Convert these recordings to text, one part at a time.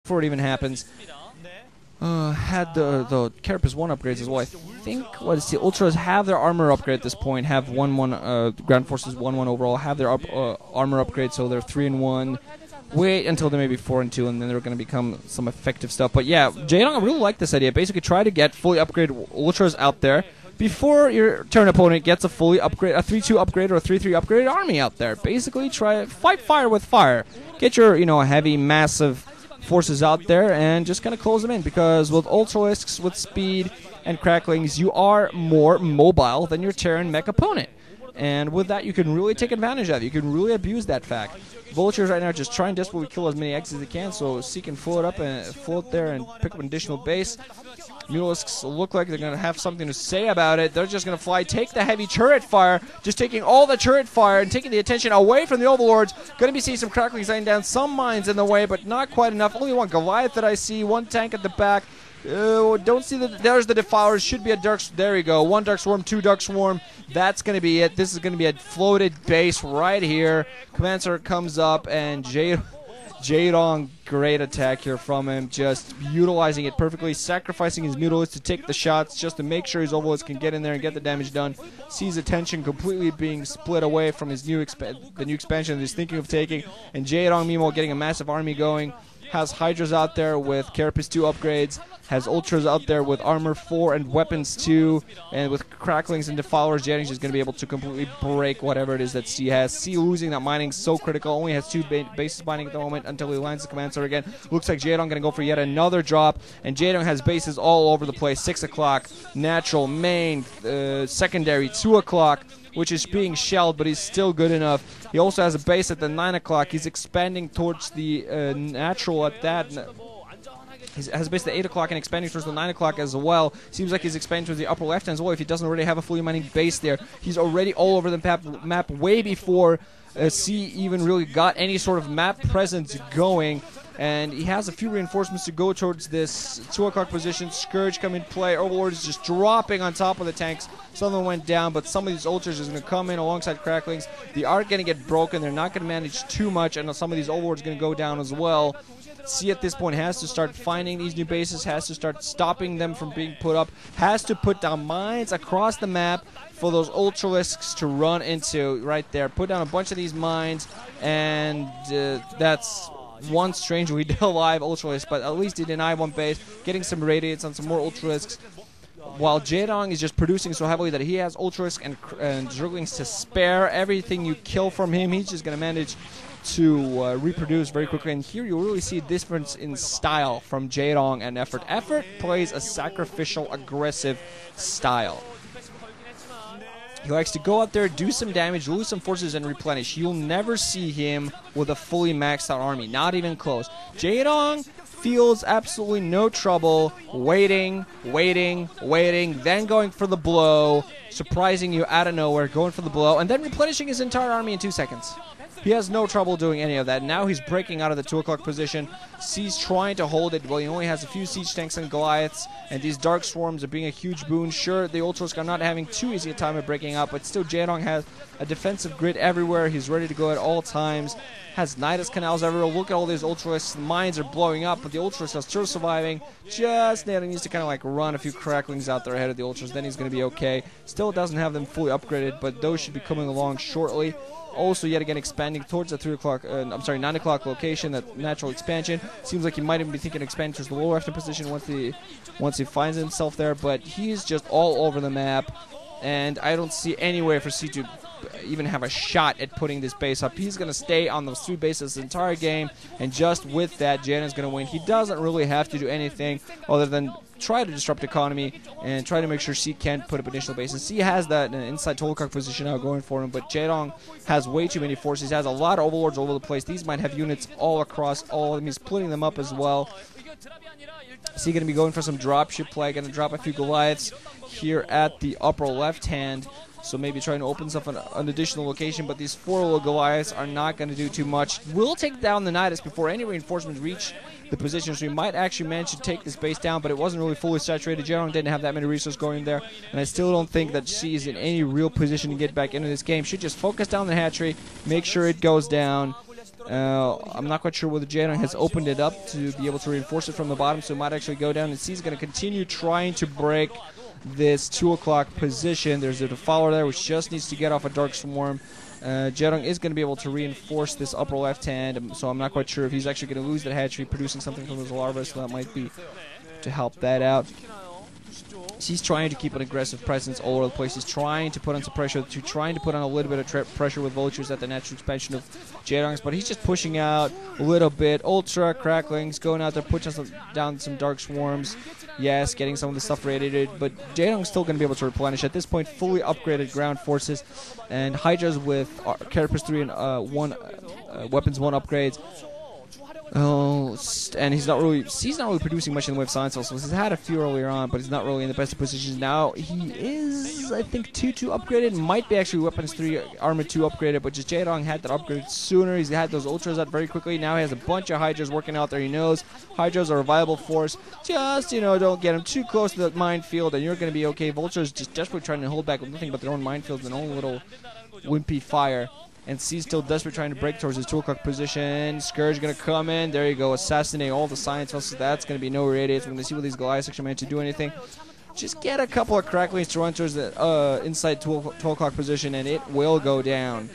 before it even happens. Had the Carapace 1 upgrades as well. I think, what is the Ultras have their armor upgrade at this point, have 1-1, Ground Forces 1-1 overall, have their armor upgrade, so they're 3-1. Wait until they're maybe 4-2, and then they're going to become some effective stuff. But yeah, Jeadong, I really like this idea. Basically, try to get fully upgraded Ultras out there before your turn opponent gets a fully upgrade, a 3-2 upgrade or a 3-3 upgraded army out there. Basically, fight fire with fire. Get your, heavy, massive forces out there and just kind of close them in, because with Ultralisks, with speed and cracklings, you are more mobile than your Terran mech opponent. And with that, you can really take advantage of it. You can really abuse that fact. Vultures right now just trying desperately to kill as many eggs as they can, so Seek can float there and pick up an additional base. Mutalisks look like they're going to have something to say about it. They're just going to fly, take the heavy turret fire, just taking all the turret fire and taking the attention away from the Overlords. Going to be seeing some cracklings laying down, some mines in the way, but not quite enough. Only one Goliath that I see, one tank at the back. Don't see that. There's the Defilers. Should be a Dark. There you go. One Dark Swarm, two Dark Swarm. That's going to be it. This is going to be a floated base right here. Command Center comes up, and Jeadong, great attack here from him, just utilizing it perfectly, sacrificing his Mutalisks to take the shots just to make sure his Overlords can get in there and get the damage done. Sees attention completely being split away from his new expansion that he's thinking of taking, and Jeadong, meanwhile, getting a massive army going. Has Hydras out there with Carapace 2 upgrades, has Ultras out there with Armor 4 and Weapons 2, and with Cracklings and Defilers, Jeadong's just going to be able to completely break whatever it is that C has. C losing that mining is so critical, only has 2 bases mining at the moment until he lands the Command Center again. Looks like Jeadong going to go for yet another drop, and Jeadong has bases all over the place. 6 o'clock, natural, main, secondary, 2 o'clock, which is being shelled, but he's still good enough. He also has a base at the 9 o'clock. He's expanding towards the natural at that. He has a base at 8 o'clock and expanding towards the 9 o'clock as well. Seems like he's expanding towards the upper left as well. If he doesn't already have a fully mining base there, he's already all over the map way before C even really got any sort of map presence going. And he has a few reinforcements to go towards this 2 o'clock position. Scourge come in play. Overlord is just dropping on top of the tanks. Some of them went down, but some of these Ultras is going to come in alongside Cracklings. They are going to get broken. They're not going to manage too much, and some of these Overlords are going to go down as well. C at this point has to start finding these new bases, has to start stopping them from being put up, has to put down mines across the map for those Ultralisks to run into right there. Put down a bunch of these mines, and that's one strangely alive Ultralisk, but at least he denied one base, getting some radiates on some more Ultralisks, while Jeadong is just producing so heavily that he has Ultralisk and Zerglings to spare. Everything you kill from him, he's just going to manage to reproduce very quickly. And here you really see a difference in style from Jeadong and Effort. Effort plays a sacrificial, aggressive style. He likes to go out there, do some damage, lose some forces, and replenish. You'll never see him with a fully maxed out army. Not even close. Jeadong feels absolutely no trouble waiting, then going for the blow, surprising you out of nowhere, going for the blow, and then replenishing his entire army in 2 seconds. He has no trouble doing any of that. Now he's breaking out of the 2 o'clock position. C's trying to hold it. Well, he only has a few siege tanks and Goliaths, and these Dark Swarms are being a huge boon. Sure, the Ultras are not having too easy a time of breaking out, but still Jeadong has a defensive grid everywhere. He's ready to go at all times. Has Nidus canals everywhere. Look at all these Ultras. The mines are blowing up, but the Ultras are still surviving. Just needs to kind of like run a few Cracklings out there ahead of the Ultras. Then he's going to be okay. Still doesn't have them fully upgraded, but those should be coming along shortly. Also, yet again, expanding towards the 9 o'clock location, that natural expansion. Seems like he might even be thinking expanding towards the lower left position once he finds himself there, but he's just all over the map, and I don't see any way for C to even have a shot at putting this base up. He's going to stay on those 2 bases the entire game, and just with that, Jeadong's going to win. He doesn't really have to do anything other than try to disrupt economy and try to make sure C can't put up additional bases. C has that inside Tolkok position now going for him, but Jeadong has way too many forces. He has a lot of Overlords all over the place. These might have units all across all of them. He's splitting them up as well. C going to be going for some dropship play, going to drop a few Goliaths here at the upper left hand. So maybe trying to open up an additional location, but these 4 little Goliaths are not going to do too much. We'll take down the Nidus before any reinforcements reach the position, so we might actually manage to take this base down, but it wasn't really fully saturated. Jeadong didn't have that many resources going there, and I still don't think that C is in any real position to get back into this game. Should just focus down the hatchery, make sure it goes down, I'm not quite sure whether Jaedong has opened it up to be able to reinforce it from the bottom, so it might actually go down. And C is going to continue trying to break this 2 o'clock position. There's a Defiler there, which just needs to get off a Dark Swarm. Jeadong is going to be able to reinforce this upper left hand, so I'm not quite sure if he's actually going to lose that hatchery, producing something from his larva, so that might be to help that out. He's trying to keep an aggressive presence all over the place. He's trying to put on some pressure, trying to put on a little bit of pressure with vultures at the natural expansion of Jaedongs, but he's just pushing out a little bit. Ultra cracklings, going out there, pushing down some dark swarms. Yes, getting some of the stuff radiated, but Jaedong's still going to be able to replenish. At this point, fully upgraded ground forces and Hydras with Carapace 3 and Weapons 1 upgrades. Oh, and he's not really producing much in the way of science also. He's had a few earlier on, but he's not really in the best of positions now. He is, I think, 2-2 upgraded. Might be actually Weapons 3, Armor 2 upgraded, but just Jaedong had that upgrade sooner. He's had those Ultras out very quickly. Now he has a bunch of Hydras working out there. He knows Hydras are a viable force. Just, don't get him too close to the minefield, and you're going to be okay. Vultures just desperately trying to hold back with nothing but their own minefields and own little wimpy fire. And C's still desperate trying to break towards his 2 o'clock position. Scourge going to come in. There you go. Assassinate all the science vessels. That's going to be no radiates. We're going to see what these Goliaths actually manage to do anything. Just get a couple of cracklings to run towards the inside 12 o'clock position, and it will go down.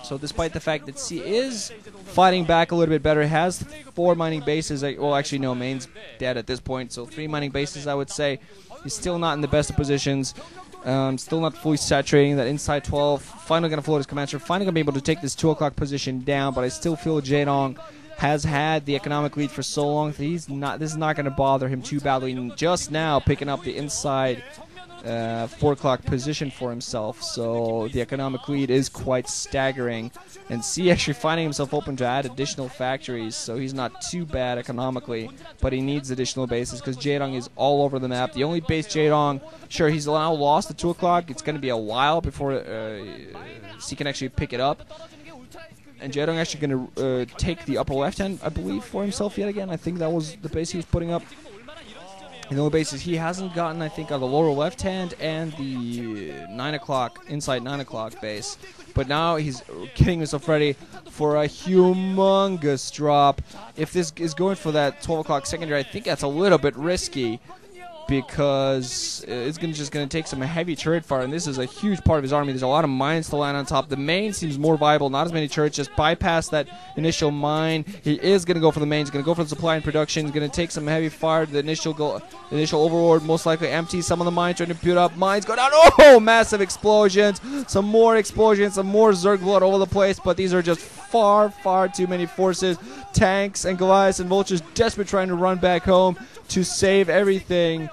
So despite the fact that C is fighting back a little bit better, has 4 mining bases. Well, actually, no. Main's dead at this point. So 3 mining bases, I would say. He's still not in the best of positions. Still not fully saturating that inside 12. Finally going to float his commander. Finally going to be able to take this 2 o'clock position down, but I still feel Jeadong has had the economic lead for so long that this is not going to bother him too badly. Just now picking up the inside 4 o'clock position for himself, so the economic lead is quite staggering. And C actually finding himself open to add additional factories, so he's not too bad economically, but he needs additional bases because Jeadong is all over the map. The only base Jeadong, sure, he's now lost at 2 o'clock. It's going to be a while before C can actually pick it up. And Jeadong actually going to take the upper left hand, I believe, for himself yet again. I think that was the base he was putting up. And the only bases he hasn't gotten, I think, are the lower left hand and the 9 o'clock, inside 9 o'clock base. But now he's getting himself ready for a humongous drop. If this is going for that 12 o'clock secondary, I think that's a little bit risky, because it's just going to take some heavy turret fire, and this is a huge part of his army. There's a lot of mines to land on top. The main seems more viable, not as many turrets, just bypass that initial mine. He is going to go for the main. He's going to go for the supply and production. He's going to take some heavy fire. The initial overlord most likely empty some of the mines, trying to put up. Mines go down. Oh, massive explosions. Some more explosions, some more Zerg blood all over the place, but these are just far, far too many forces. Tanks and Goliaths and Vultures desperate trying to run back home to save everything,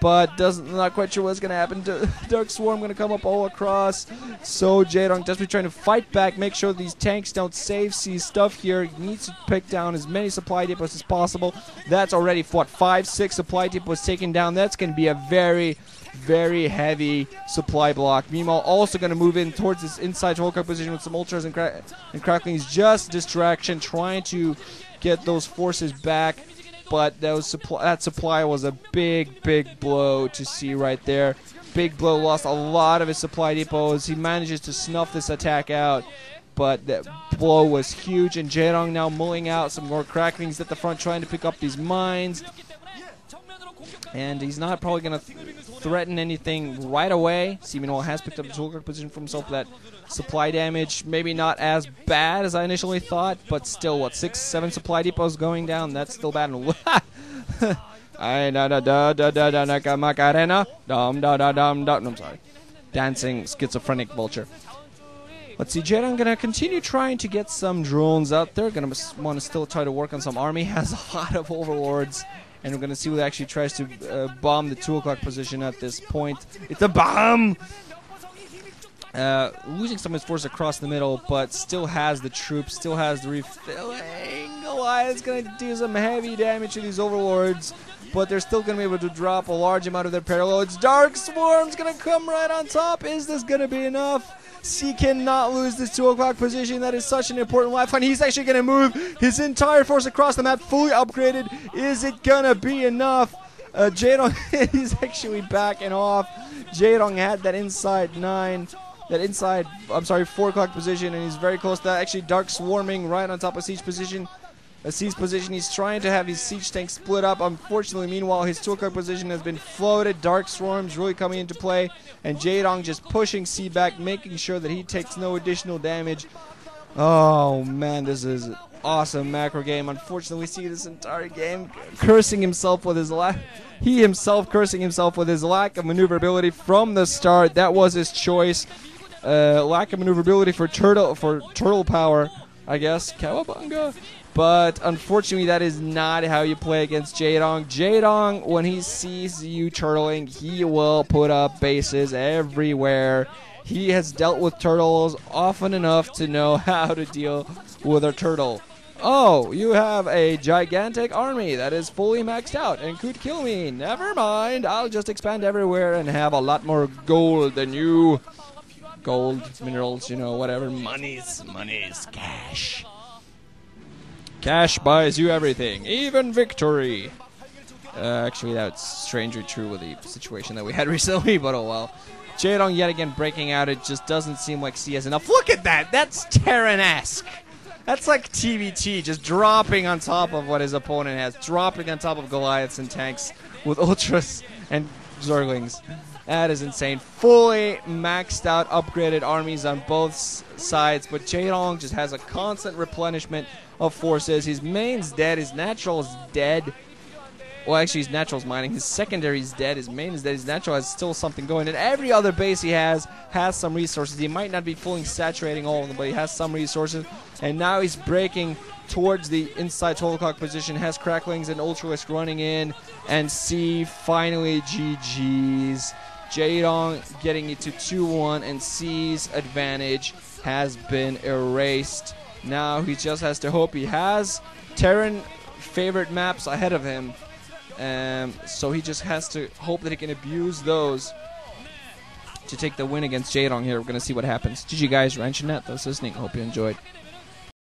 but not quite sure what's going to happen. Dark Swarm going to come up all across. So Jeadong desperately trying to fight back, make sure these tanks don't save C's stuff here. He needs to pick down as many supply depots as possible. That's already, what, 5-6 supply depots taken down. That's going to be a very, very heavy supply block. Meanwhile, also going to move in towards this inside 12 o'clock position with some Ultras and Cracklings. Just distraction, trying to get those forces back. But that supply was a big, big blow to see right there. Big blow, lost a lot of his supply depots. He manages to snuff this attack out, but that blow was huge. And Jeadong now mulling out some more cracklings at the front, trying to pick up these mines. And he's not probably going to threaten anything right away. Seminole has picked up the 2 o'clock position for himself. That supply damage, maybe not as bad as I initially thought, but still, what, 6-7 supply depots going down? That's still bad. No, I'm sorry. Dancing schizophrenic vulture. Let's see, Jeadong gonna continue trying to get some drones out there. Gonna want to still try to work on some army. Has a lot of overlords. And we're going to see who actually tries to bomb the 2 o'clock position at this point. It's a bomb! Losing some of his force across the middle, but still has the troops, still has the refilling. Goliath's going to do some heavy damage to these overlords, but they're still going to be able to drop a large amount of their paraloads. Dark Swarm's going to come right on top. Is this going to be enough? C cannot lose this 2 o'clock position. That is such an important lifeline. He's actually going to move his entire force across the map, fully upgraded. Is it going to be enough? Jeadong is actually backing off. Jeadong had that inside 9. that inside, I'm sorry, 4 o'clock position, and he's very close to that. Actually, Dark swarming right on top of siege position. Siege position. He's trying to have his siege tank split up. Unfortunately, meanwhile, his 2 o'clock position has been floated. Dark swarms really coming into play, and Jeadong just pushing C back, making sure that he takes no additional damage. Oh man, this is an awesome macro game. Unfortunately, we see this entire game cursing himself with his he himself cursing himself with his lack of maneuverability from the start. That was his choice. Lack of maneuverability for turtle power, I guess. Cowabunga. But unfortunately, that is not how you play against Jeadong. Jeadong, when he sees you turtling, he will put up bases everywhere. He has dealt with turtles often enough to know how to deal with a turtle. Oh, you have a gigantic army that is fully maxed out and could kill me. Never mind, I'll just expand everywhere and have a lot more gold than you. Gold, minerals, you know, whatever. Monies, cash. Cash buys you everything, even victory. Actually, that's strangely true with the situation that we had recently, but oh well. Jeadong yet again breaking out. It just doesn't seem like C has enough. Look at that! That's Terran-esque. That's like TVT, just dropping on top of what his opponent has. Dropping on top of Goliaths and tanks with Ultras and Zerglings. That is insane. Fully maxed out, upgraded armies on both sides, but Jeadong just has a constant replenishment of forces. His main's dead, his natural's dead. Well, actually, his natural's mining. His secondary's dead, his main is dead, his natural has still something going. And every other base he has some resources. He might not be fully saturating all of them, but he has some resources. And now he's breaking towards the inside 12 o'clock position, has Cracklings and Ultralisk running in, and C finally GG's. Jeadong getting it to 2-1, and C's advantage has been erased. Now he just has to hope he has Terran favorite maps ahead of him. So he just has to hope that he can abuse those to take the win against Jeadong here. We're going to see what happens. GG guys, Wrench and Net, those listening. Hope you enjoyed.